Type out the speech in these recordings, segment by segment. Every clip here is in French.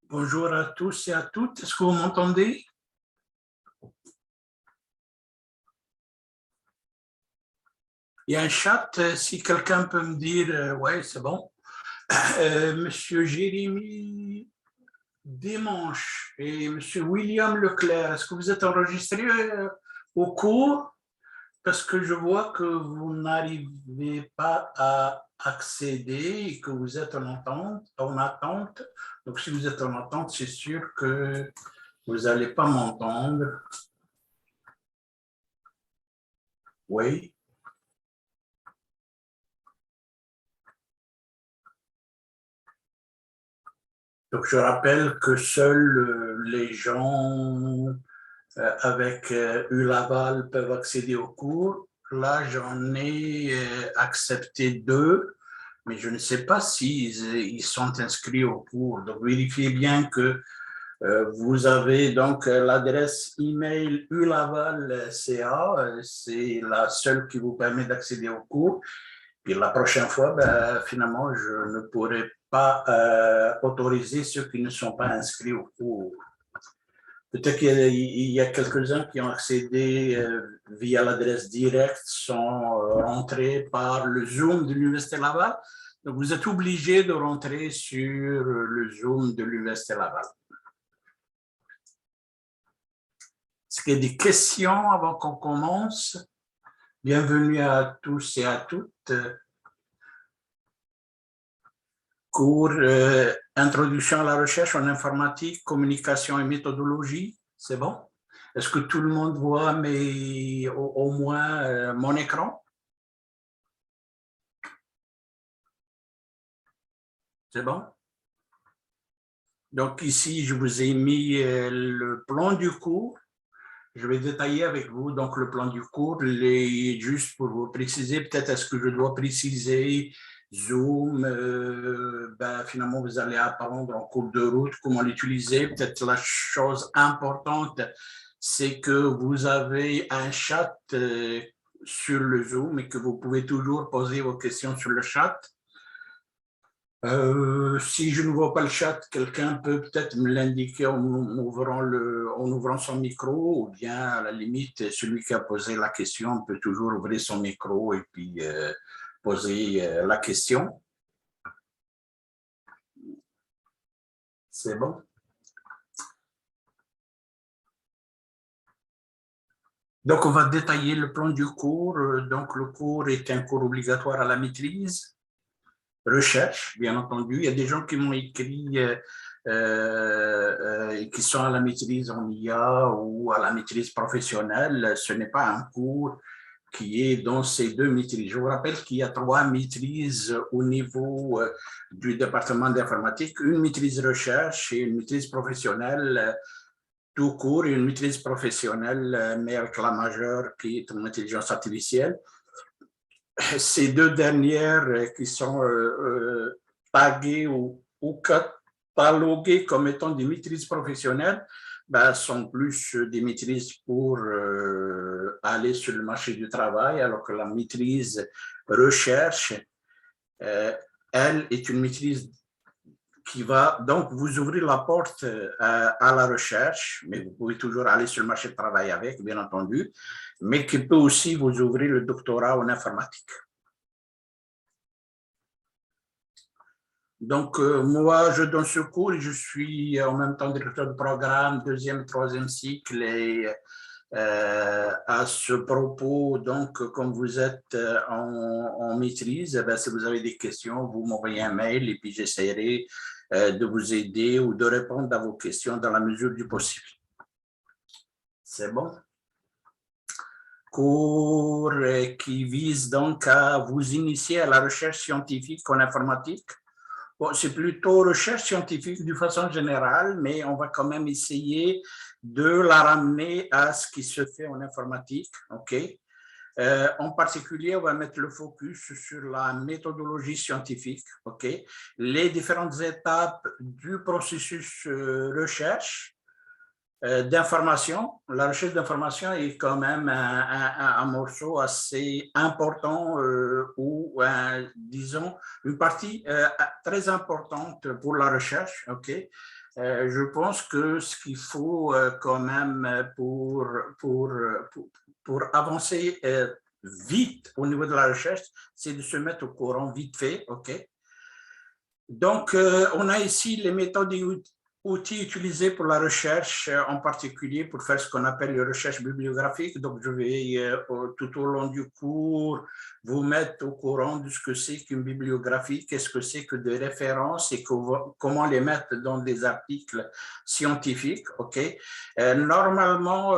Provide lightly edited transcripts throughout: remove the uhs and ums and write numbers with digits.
Bonjour à tous et à toutes. Est-ce que vous m'entendez? Il y a un chat, si quelqu'un peut me dire, ouais, c'est bon. Monsieur Jérémy Desmanches et Monsieur William Leclerc, est-ce que vous êtes enregistrés au cours? Parce que je vois que vous n'arrivez pas à accéder et que vous êtes en attente. Donc, si vous êtes en attente, c'est sûr que vous n'allez pas m'entendre. Oui. Donc, je rappelle que seuls les gens avec eu l'aval peuvent accéder au cours. Là, j'en ai accepté 2, mais je ne sais pas s'ils sont inscrits au cours. Donc, vérifiez bien que vous avez donc l'adresse email ulaval.ca, c'est la seule qui vous permet d'accéder au cours. Puis la prochaine fois, finalement, je ne pourrai pas autoriser ceux qui ne sont pas inscrits au cours. Peut-être qu'il y a quelques-uns qui ont accédé via l'adresse directe, sont rentrés par le Zoom de l'Université Laval. Donc, vous êtes obligé de rentrer sur le Zoom de l'Université Laval. Est-ce qu'il y a des questions avant qu'on commence? Bienvenue à tous et à toutes. Cours Introduction à la recherche en informatique, communication et méthodologie. C'est bon? Est-ce que tout le monde voit au moins mon écran? C'est bon? Donc ici, je vous ai mis le plan du cours. Je vais détailler avec vous donc le plan du cours, juste pour vous préciser, peut-être est-ce que je dois préciser Zoom, finalement vous allez apprendre en cours de route comment l'utiliser. Peut-être la chose importante, c'est que vous avez un chat sur le Zoom et que vous pouvez toujours poser vos questions sur le chat. Si je ne vois pas le chat, quelqu'un peut peut-être me l'indiquer en ouvrant son micro, ou bien à la limite, celui qui a posé la question peut toujours ouvrir son micro et puis poser la question. C'est bon? Donc, on va détailler le plan du cours. Donc, le cours est un cours obligatoire à la maîtrise. Recherche, bien entendu. Il y a des gens qui m'ont écrit qui sont à la maîtrise en IA ou à la maîtrise professionnelle. Ce n'est pas un cours qui est dans ces 2 maîtrises. Je vous rappelle qu'il y a 3 maîtrises au niveau du département d'informatique, une maîtrise recherche et une maîtrise professionnelle tout court et une maîtrise professionnelle, mais avec la majeure qui est en intelligence artificielle. Ces 2 dernières qui sont taguées ou cataloguées comme étant des maîtrises professionnelles sont plus des maîtrises pour aller sur le marché du travail, alors que la maîtrise recherche, elle est une maîtrise qui va donc vous ouvrir la porte à la recherche, mais vous pouvez toujours aller sur le marché du travail avec, bien entendu, mais qui peut aussi vous ouvrir le doctorat en informatique. Donc, moi, je donne ce cours et je suis en même temps directeur de programme, 2e et 3e cycle. Et à ce propos, donc, comme vous êtes en maîtrise, si vous avez des questions, vous m'envoyez un mail et puis j'essaierai de vous aider ou de répondre à vos questions dans la mesure du possible. C'est bon? Cours qui vise donc à vous initier à la recherche scientifique en informatique. Bon, c'est plutôt recherche scientifique de façon générale, mais on va quand même essayer de la ramener à ce qui se fait en informatique. Okay? En particulier, on va mettre le focus sur la méthodologie scientifique, okay? Les différentes étapes du processus recherche d'information. La recherche d'information est quand même un morceau assez important ou, disons, une partie très importante pour la recherche. Okay? Je pense que ce qu'il faut quand même pour avancer vite au niveau de la recherche, c'est de se mettre au courant vite fait. Okay? Donc, on a ici les méthodes et outils utilisés pour la recherche, en particulier pour faire ce qu'on appelle les recherches bibliographiques. Donc, je vais tout au long du cours vous mettre au courant de ce que c'est qu'une bibliographie, qu'est-ce que c'est que des références et comment les mettre dans des articles scientifiques. Okay? Normalement,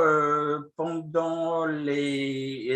pendant les